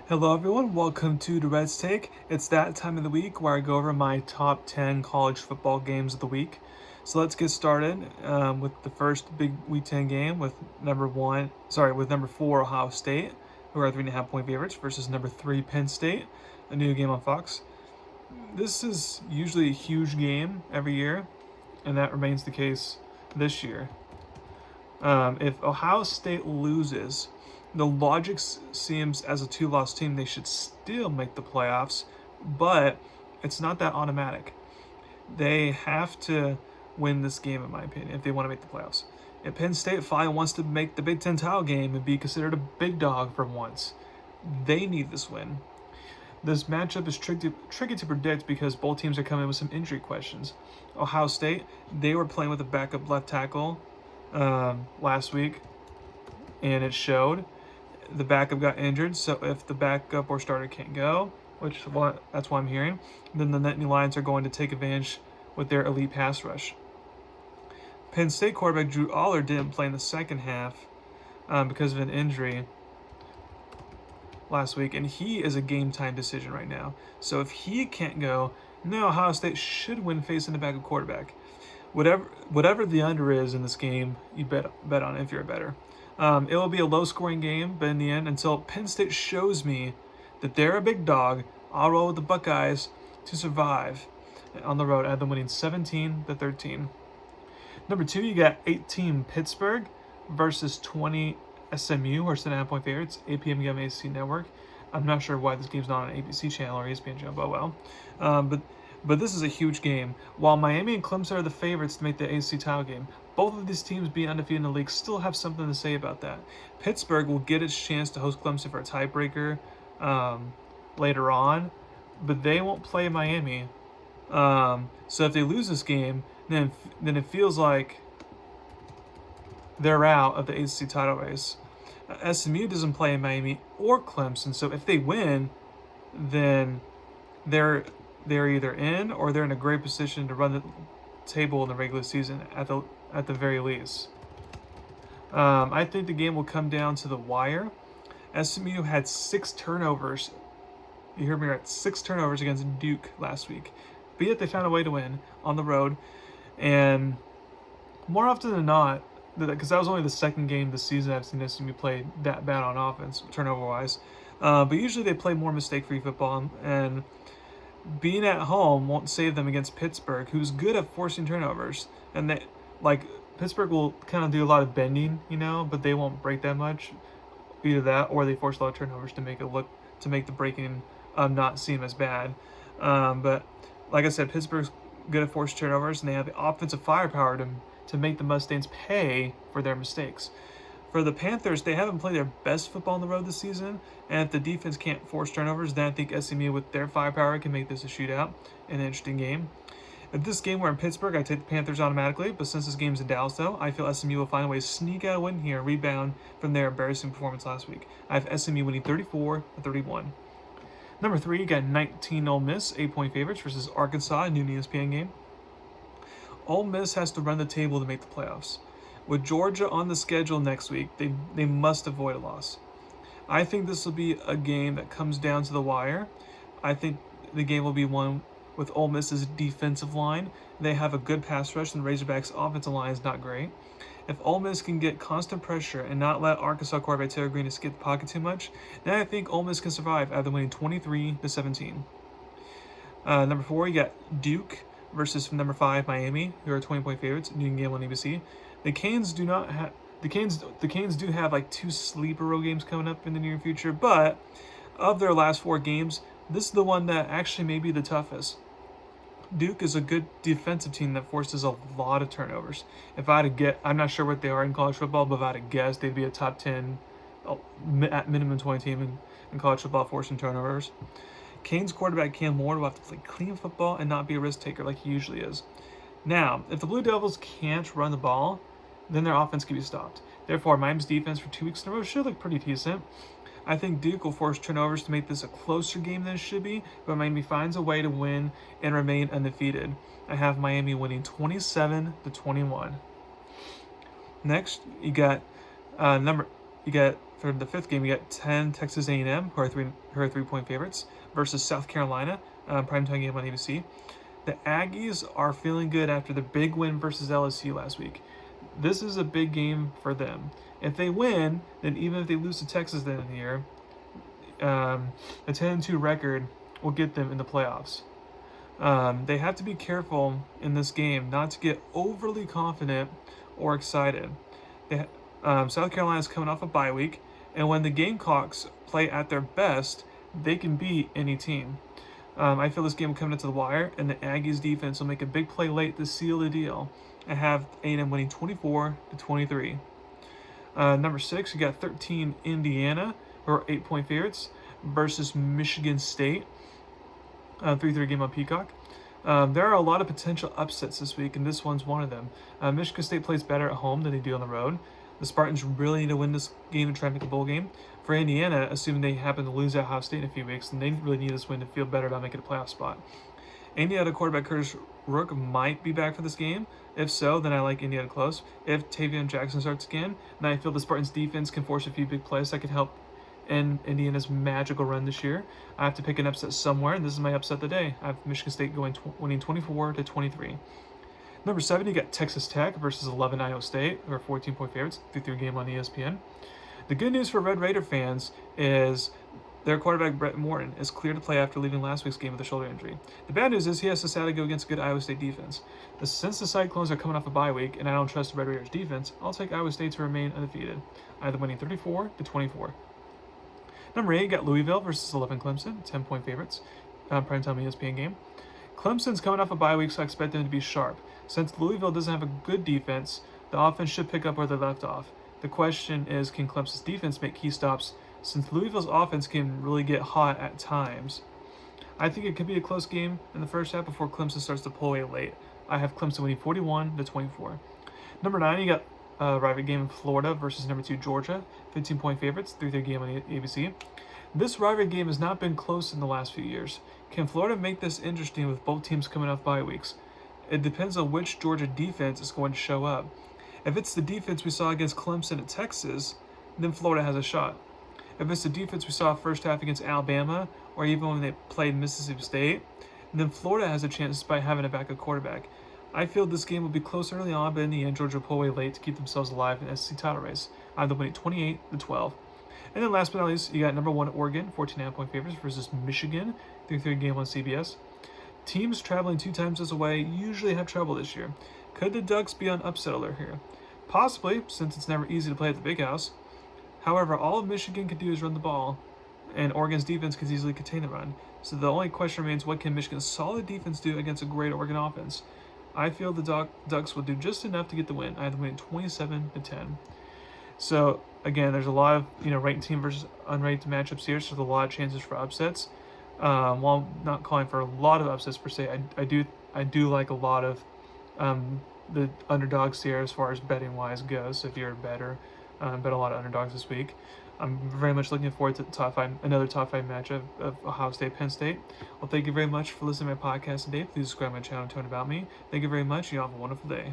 Hello everyone, welcome to Durrett's Take. It's that time of the week where I go over my top 10 college football games of the week. So let's get started with the first big Week 10 game with number 4 Ohio State, who are 3.5 point favorites, versus number 3 Penn State, a new game on Fox. This is usually a huge game every year, and that remains the case this year. If Ohio State loses, the logic seems as a two-loss team they should still make the playoffs, but it's not that automatic. They have to win this game, in my opinion, if they want to make the playoffs. If Penn State finally wants to make the Big Ten title game and be considered a big dog for once, they need this win. This matchup is tricky to predict because both teams are coming with some injury questions. Ohio State, they were playing with a backup left tackle last week, and it showed. The backup got injured, so if the backup or starter can't go, that's why I'm hearing, then the Nittany Lions are going to take advantage with their elite pass rush. Penn State quarterback Drew Aller didn't play in the second half because of an injury last week, and he is a game-time decision right now. So if he can't go, now Ohio State should win facing the backup quarterback. Whatever the under is in this game, you bet on it if you're a bettor. It will be a low-scoring game, but in the end, until Penn State shows me that they're a big dog, I'll roll with the Buckeyes to survive on the road. I have them winning 17-13. Number 2, you got 18 Pittsburgh versus 20 SMU, who are 7.5-point favorites. 8 p.m. game ACC Network. I'm not sure why this game's not on an ABC channel or ESPN channel, but well. But this is a huge game. While Miami and Clemson are the favorites to make the ACC title game, both of these teams being undefeated in the league still have something to say about that. Pittsburgh will get its chance to host Clemson for a tiebreaker later on, but they won't play Miami. So if they lose this game, then it feels like they're out of the ACC title race. SMU doesn't play Miami or Clemson, so if they win, then they're either in or they're in a great position to run the table in the regular season at the very least. I think the game will come down to the wire. SMU had 6 turnovers. You heard me right, 6 turnovers against Duke last week. But yet they found a way to win on the road. And more often than not, because that was only the second game this season I've seen SMU play that bad on offense, turnover-wise. But usually they play more mistake-free football, and being at home won't save them against Pittsburgh, who's good at forcing turnovers. And Pittsburgh will kind of do a lot of bending, but they won't break that much. Either that, or they force a lot of turnovers to make the breaking not seem as bad. But like I said, Pittsburgh's good at forcing turnovers, and they have the offensive firepower to make the Mustangs pay for their mistakes. For the Panthers, they haven't played their best football on the road this season, and if the defense can't force turnovers, then I think SMU with their firepower can make this a shootout and an interesting game. If this game were in Pittsburgh, I'd take the Panthers automatically, but since this game's in Dallas, though, I feel SMU will find a way to sneak out a win here and rebound from their embarrassing performance last week. I have SMU winning 34-31. Number 3, you got 19 Ole Miss, 8-point favorites versus Arkansas, a new ESPN game. Ole Miss has to run the table to make the playoffs. With Georgia on the schedule next week, they must avoid a loss. I think this will be a game that comes down to the wire. I think the game will be one with Ole Miss's defensive line. They have a good pass rush, and Razorbacks' offensive line is not great. If Ole Miss can get constant pressure and not let Arkansas quarterback Taylor Green escape the pocket too much, then I think Ole Miss can survive after winning 23-17. Number 4, you got Duke versus number 5 Miami, who are 20-point favorites. New game on ABC. The Canes do have like 2 sleeper road games coming up in the near future, but of their last 4 games, this is the one that actually may be the toughest. Duke is a good defensive team that forces a lot of turnovers. If I had to get, I'm not sure what they are in college football, but if I had to guess, they'd be a top 10, at minimum 20 team in college football forcing turnovers. Canes quarterback Cam Ward will have to play clean football and not be a risk taker like he usually is. Now, if the Blue Devils can't run the ball, then their offense can be stopped. Therefore, Miami's defense for 2 weeks in a row should look pretty decent. I think Duke will force turnovers to make this a closer game than it should be, but Miami finds a way to win and remain undefeated. I have Miami winning 27-21. Next, you got For the fifth game, we got 10 Texas A&M, who are 3-point favorites, versus South Carolina, primetime game on ABC. The Aggies are feeling good after the big win versus LSU last week. This is a big game for them. If they win, then even if they lose to Texas at the end of the year, a 10-2 record will get them in the playoffs. They have to be careful in this game not to get overly confident or excited. South Carolina is coming off a bye week, and when the Gamecocks play at their best, they can beat any team. I feel this game will come into the wire, and the Aggies defense will make a big play late to seal the deal and have A&M winning 24-23. Number 6, you got 13 Indiana, who are 8-point favorites, versus Michigan State. 3-3 game on Peacock. There are a lot of potential upsets this week, and this one's one of them. Michigan State plays better at home than they do on the road. The Spartans really need to win this game and try to make a bowl game. For Indiana, assuming they happen to lose at Ohio State in a few weeks, then they really need this win to feel better about making a playoff spot. Indiana quarterback Curtis Rourke might be back for this game. If so, then I like Indiana close. If Tavion Jackson starts again, then I feel the Spartans defense can force a few big plays that could help end Indiana's magical run this year. I have to pick an upset somewhere, and this is my upset of the day. I have Michigan State winning 24-23. Number 7, you got Texas Tech versus 11 Iowa State, who are 14-point favorites, 3-3 game on ESPN. The good news for Red Raider fans is their quarterback Brett Morton is clear to play after leaving last week's game with a shoulder injury. The bad news is he has to sadly go against a good Iowa State defense. Since the Cyclones are coming off a bye week and I don't trust the Red Raiders defense, I'll take Iowa State to remain undefeated, either winning 34-24. Number 8, you got Louisville versus 11 Clemson, 10-point favorites, primetime ESPN game. Clemson's coming off a bye week, so I expect them to be sharp. Since Louisville doesn't have a good defense, the offense should pick up where they left off. The question is, can Clemson's defense make key stops, since Louisville's offense can really get hot at times? I think it could be a close game in the first half before Clemson starts to pull away late. I have Clemson winning 41-24. Number 9, you got a rivalry game in Florida versus number 2 Georgia, 15-point favorites, 3-3 game on ABC. This rivalry game has not been close in the last few years. Can Florida make this interesting with both teams coming off bye weeks? It depends on which Georgia defense is going to show up. If it's the defense we saw against Clemson at Texas, then Florida has a shot. If it's the defense we saw first half against Alabama, or even when they played Mississippi State, then Florida has a chance despite having a backup quarterback. I feel this game will be close early on, but in the end, Georgia will pull away late to keep themselves alive in the SEC title race, either winning 28-12. And then last but not least, you got number 1 Oregon, 14.5-point favorites versus Michigan, 3-3 game on CBS. Teams traveling 2 times this away usually have trouble this year. Could the Ducks be on upset alert here? Possibly, since it's never easy to play at the Big House. However, all Michigan can do is run the ball, and Oregon's defense can easily contain the run. So the only question remains, what can Michigan's solid defense do against a great Oregon offense? I feel the Ducks will do just enough to get the win. I have them winning 27-10. So again, there's a lot of ranked team versus unranked matchups here, so there's a lot of chances for upsets. While I'm not calling for a lot of upsets per se, I do like a lot of the underdogs here as far as betting wise goes. So if you're a bettor, bet a lot of underdogs this week. I'm very much looking forward to another top 5 matchup of Ohio State, Penn State. Well, thank you very much for listening to my podcast today. Please subscribe to my channel and tell about me. Thank you very much. You all have a wonderful day.